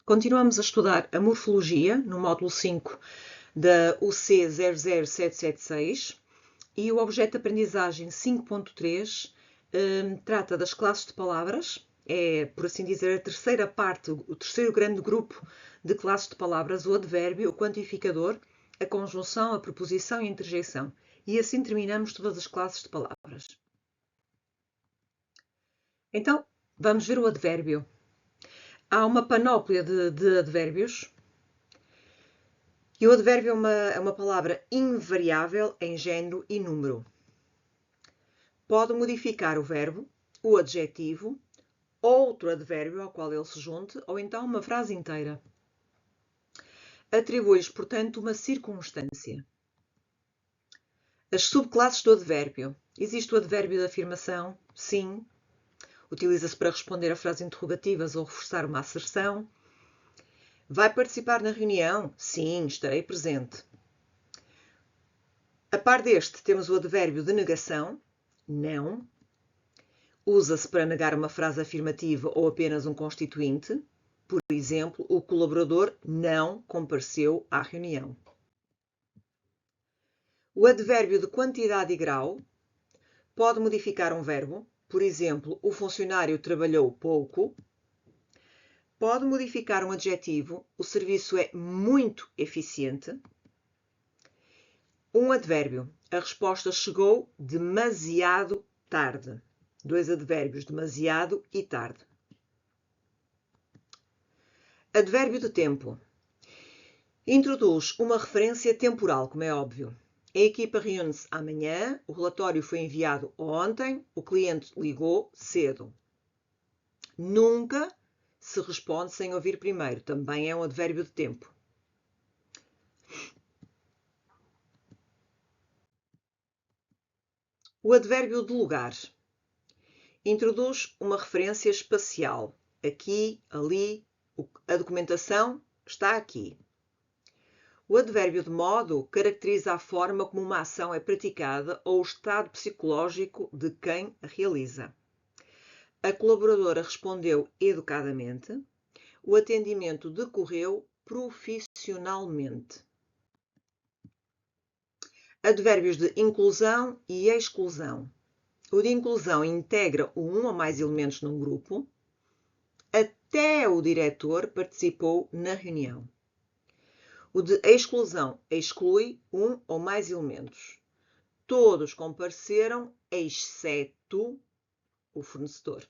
Continuamos a estudar a morfologia no módulo 5 da UC 00776 e o objeto de aprendizagem 5.3 trata das classes de palavras. É, por assim dizer, a terceira parte, o terceiro grande grupo de classes de palavras: o advérbio, o quantificador, a conjunção, a preposição e a interjeição. E assim terminamos todas as classes de palavras. Então, vamos ver o advérbio. Há uma panóplia de advérbios. E o advérbio é uma palavra invariável em género e número. Pode modificar o verbo, o adjetivo, outro advérbio ao qual ele se junte, ou então uma frase inteira. Atribui-lhes, portanto, uma circunstância. As subclasses do advérbio. Existe o advérbio de afirmação? Sim. Utiliza-se para responder a frases interrogativas ou reforçar uma asserção. Vai participar na reunião? Sim, estarei presente. A par deste, temos o advérbio de negação, não. Usa-se para negar uma frase afirmativa ou apenas um constituinte. Por exemplo, o colaborador não compareceu à reunião. O advérbio de quantidade e grau pode modificar um verbo. Por exemplo, o funcionário trabalhou pouco. Pode modificar um adjetivo. O serviço é muito eficiente. Um advérbio. A resposta chegou demasiado tarde. Dois advérbios, demasiado e tarde. Advérbio de tempo. Introduz uma referência temporal, como é óbvio. A equipa reúne-se amanhã, o relatório foi enviado ontem, o cliente ligou cedo. Nunca se responde sem ouvir primeiro. Também é um advérbio de tempo. O advérbio de lugar. Introduz uma referência espacial. Aqui, ali, a documentação está aqui. O advérbio de modo caracteriza a forma como uma ação é praticada ou o estado psicológico de quem a realiza. A colaboradora respondeu educadamente. O atendimento decorreu profissionalmente. Advérbios de inclusão e exclusão. O de inclusão integra um ou mais elementos num grupo. Até o diretor participou na reunião. O de exclusão exclui um ou mais elementos. Todos compareceram, exceto o fornecedor.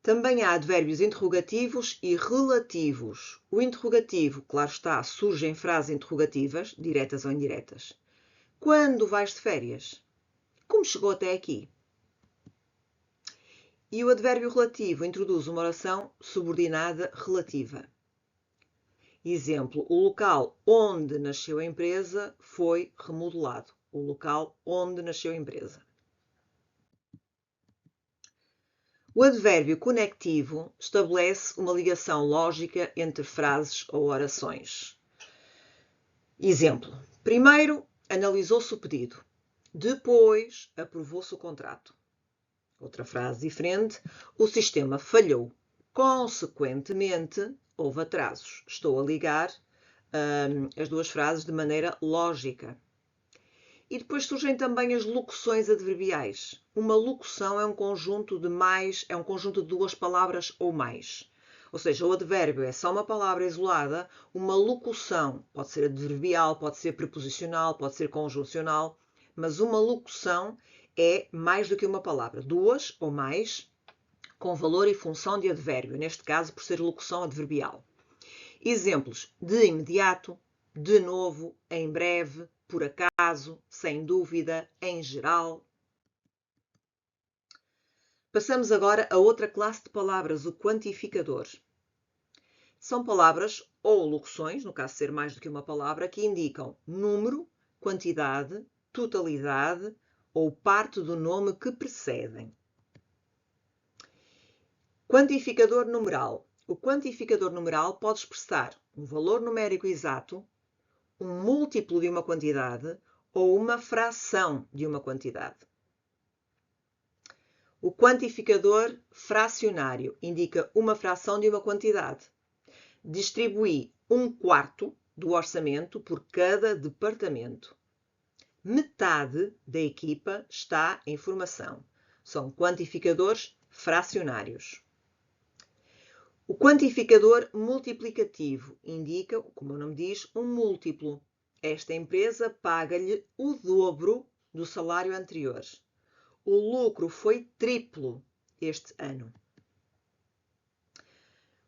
Também há advérbios interrogativos e relativos. O interrogativo, claro está, surge em frases interrogativas, diretas ou indiretas. Quando vais de férias? Como chegou até aqui? E o advérbio relativo introduz uma oração subordinada relativa. Exemplo, o local onde nasceu a empresa foi remodelado. O local onde nasceu a empresa. O advérbio conectivo estabelece uma ligação lógica entre frases ou orações. Exemplo, primeiro analisou-se o pedido, depois aprovou-se o contrato. Outra frase diferente, o sistema falhou, consequentemente houve atrasos. Estou a ligar as duas frases de maneira lógica. E depois surgem também as locuções adverbiais. Uma locução é um conjunto de duas palavras ou mais. Ou seja, o advérbio é só uma palavra isolada, uma locução pode ser adverbial, pode ser preposicional, pode ser conjuncional, mas uma locução é mais do que uma palavra, duas ou mais, com valor e função de advérbio, neste caso por ser locução adverbial. Exemplos: de imediato, de novo, em breve, por acaso, sem dúvida, em geral. Passamos agora a outra classe de palavras, o quantificador. São palavras ou locuções, no caso de ser mais do que uma palavra, que indicam número, quantidade, totalidade ou parte do nome que precedem. Quantificador numeral. O quantificador numeral pode expressar um valor numérico exato, um múltiplo de uma quantidade ou uma fração de uma quantidade. O quantificador fracionário indica uma fração de uma quantidade. Distribuí 1/4 do orçamento por cada departamento. Metade da equipa está em formação. São quantificadores fracionários. O quantificador multiplicativo indica, como o nome diz, um múltiplo. Esta empresa paga-lhe o dobro do salário anterior. O lucro foi triplo este ano.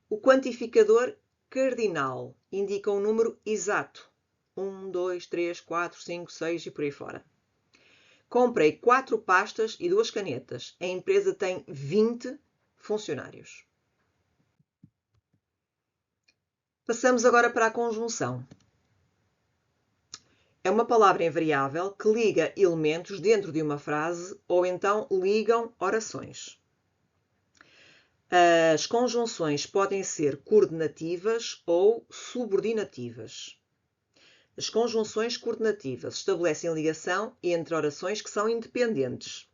O quantificador cardinal indica um número exato. 1, 2, 3, 4, 5, 6 e por aí fora. Comprei 4 pastas e 2 canetas. A empresa tem 20 funcionários. Passamos agora para a conjunção. É uma palavra invariável que liga elementos dentro de uma frase ou então ligam orações. As conjunções podem ser coordenativas ou subordinativas. As conjunções coordenativas estabelecem ligação entre orações que são independentes.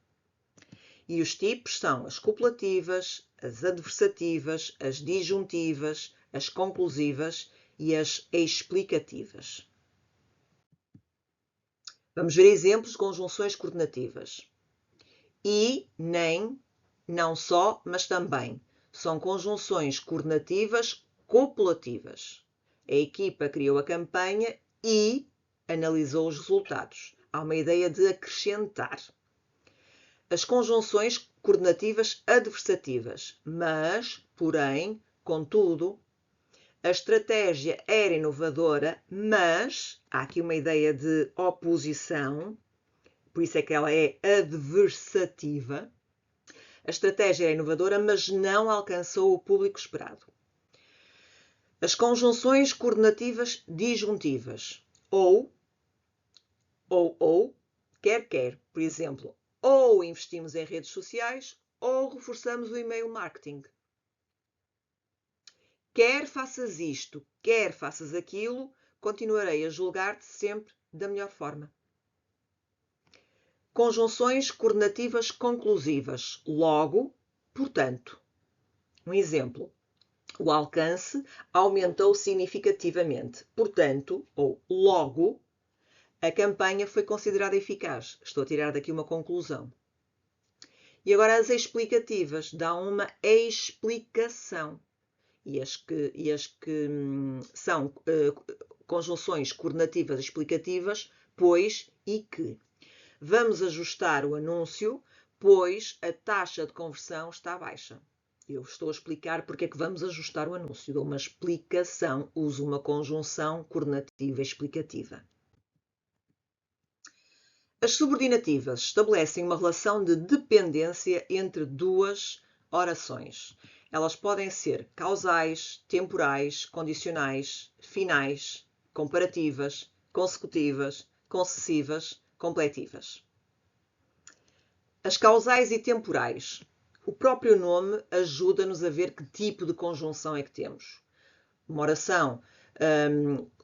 E os tipos são as copulativas, as adversativas, as disjuntivas, as conclusivas e as explicativas. Vamos ver exemplos de conjunções coordenativas. E, nem, não só, mas também. São conjunções coordenativas copulativas. A equipa criou a campanha e analisou os resultados. Há uma ideia de acrescentar. As conjunções coordenativas adversativas. Mas, porém, contudo, a estratégia era inovadora, mas há aqui uma ideia de oposição, por isso é que ela é adversativa. A estratégia era inovadora, mas não alcançou o público esperado. As conjunções coordenativas disjuntivas. Ou, quer. Por exemplo, ou investimos em redes sociais, ou reforçamos o e-mail marketing. Quer faças isto, quer faças aquilo, continuarei a julgar-te sempre da melhor forma. Conjunções coordenativas conclusivas. Logo, portanto. Um exemplo. O alcance aumentou significativamente. Portanto, ou logo, a campanha foi considerada eficaz. Estou a tirar daqui uma conclusão. E agora as explicativas dão uma explicação. E as que são conjunções coordenativas explicativas, pois e que. Vamos ajustar o anúncio, pois a taxa de conversão está baixa. Eu estou a explicar porque é que vamos ajustar o anúncio. Dou uma explicação, uso uma conjunção coordenativa explicativa. As subordinativas estabelecem uma relação de dependência entre duas orações. Elas podem ser causais, temporais, condicionais, finais, comparativas, consecutivas, concessivas, completivas. As causais e temporais. O próprio nome ajuda-nos a ver que tipo de conjunção é que temos. Uma oração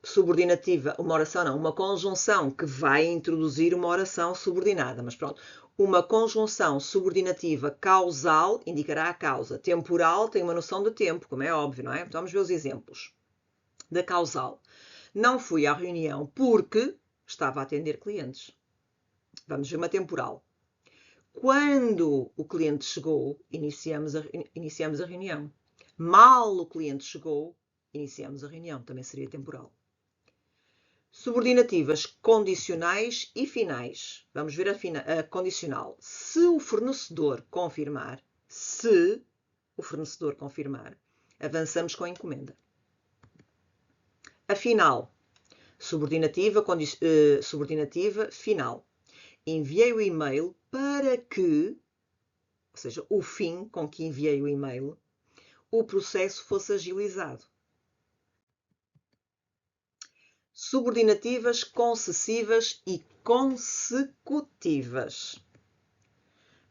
subordinativa, uma conjunção que vai introduzir uma oração subordinada, mas pronto. Uma conjunção subordinativa causal indicará a causa. Temporal tem uma noção de tempo, como é óbvio, não é? Então vamos ver os exemplos. Da causal. Não fui à reunião porque estava a atender clientes. Vamos ver uma temporal. Quando o cliente chegou, iniciamos a reunião. Mal o cliente chegou, iniciamos a reunião. Também seria temporal. Subordinativas condicionais e finais. Vamos ver a condicional. Se o fornecedor confirmar, avançamos com a encomenda. A final. Subordinativa final. Enviei o e-mail para que, ou seja, o fim com que enviei o e-mail, o processo fosse agilizado. Subordinativas concessivas e consecutivas.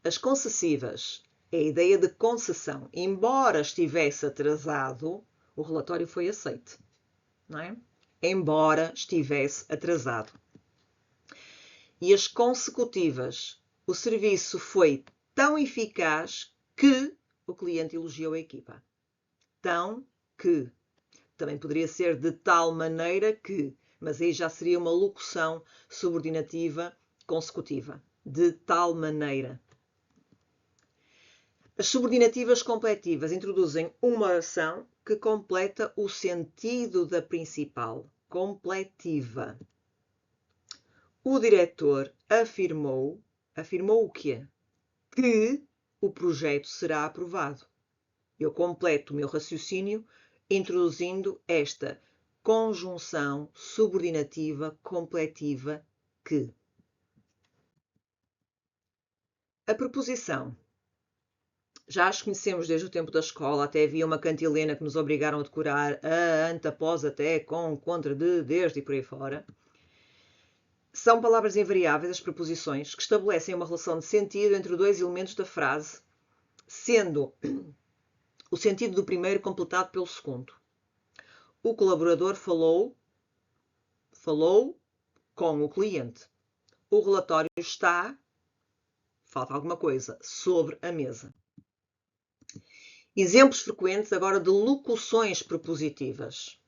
As concessivas é a ideia de concessão. Embora estivesse atrasado, o relatório foi aceito. Não é? Embora estivesse atrasado. E as consecutivas, o serviço foi tão eficaz que o cliente elogiou a equipa. Tão que. Também poderia ser de tal maneira que, mas aí já seria uma locução subordinativa consecutiva. De tal maneira. As subordinativas completivas introduzem uma oração que completa o sentido da principal. Completiva. O diretor afirmou o quê? Que o projeto será aprovado. Eu completo o meu raciocínio introduzindo esta conjunção subordinativa completiva que. A preposição. Já as conhecemos desde o tempo da escola, até havia uma cantilena que nos obrigaram a decorar a, ante, após, até, com, contra, de, desde e por aí fora. São palavras invariáveis, as preposições, que estabelecem uma relação de sentido entre dois elementos da frase, sendo o sentido do primeiro completado pelo segundo. O colaborador falou com o cliente. O relatório está, falta alguma coisa, sobre a mesa. Exemplos frequentes agora de locuções prepositivas.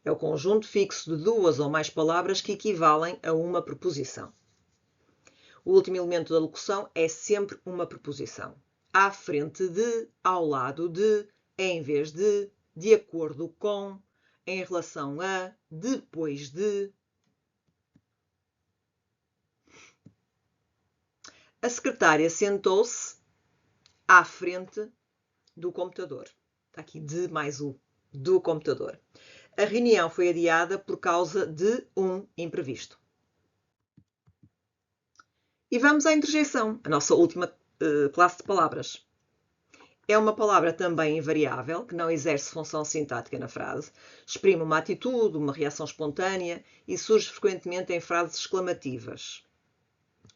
É o conjunto fixo de duas ou mais palavras que equivalem a uma preposição. O último elemento da locução é sempre uma preposição. À frente de, ao lado de, em vez de acordo com, em relação a, depois de. A secretária sentou-se à frente do computador. Está aqui de mais o do computador. A reunião foi adiada por causa de um imprevisto. E vamos à interjeição, a nossa última classe de palavras. É uma palavra também invariável, que não exerce função sintática na frase, exprime uma atitude, uma reação espontânea e surge frequentemente em frases exclamativas.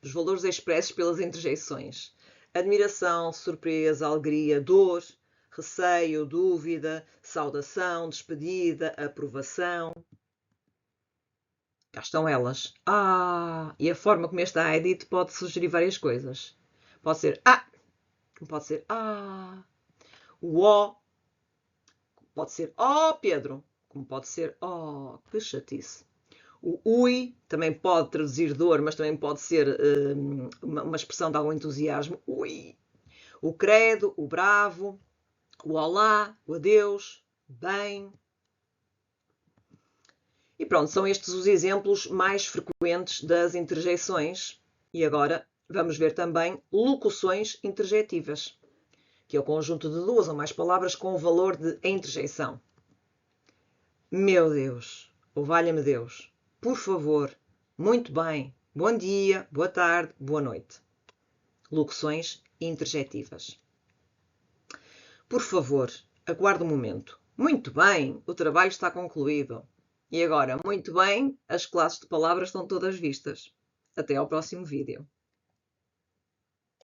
Os valores expressos pelas interjeições. Admiração, surpresa, alegria, dor, receio, dúvida, saudação, despedida, aprovação. Cá estão elas. E a forma como este é dito pode sugerir várias coisas. Pode ser pode ser O ó pode ser Pedro, como pode ser que chatice. O ui também pode traduzir dor, mas também pode ser uma expressão de algum entusiasmo. Ui. O credo, o bravo, o olá, o adeus, bem. E pronto, são estes os exemplos mais frequentes das interjeições. E agora vamos ver também locuções interjetivas, que é o conjunto de duas ou mais palavras com o valor de interjeição. Meu Deus, ou valha-me Deus, por favor, muito bem, bom dia, boa tarde, boa noite. Locuções interjetivas. Por favor, aguarde um momento. Muito bem, o trabalho está concluído. E agora, muito bem, as classes de palavras estão todas vistas. Até ao próximo vídeo.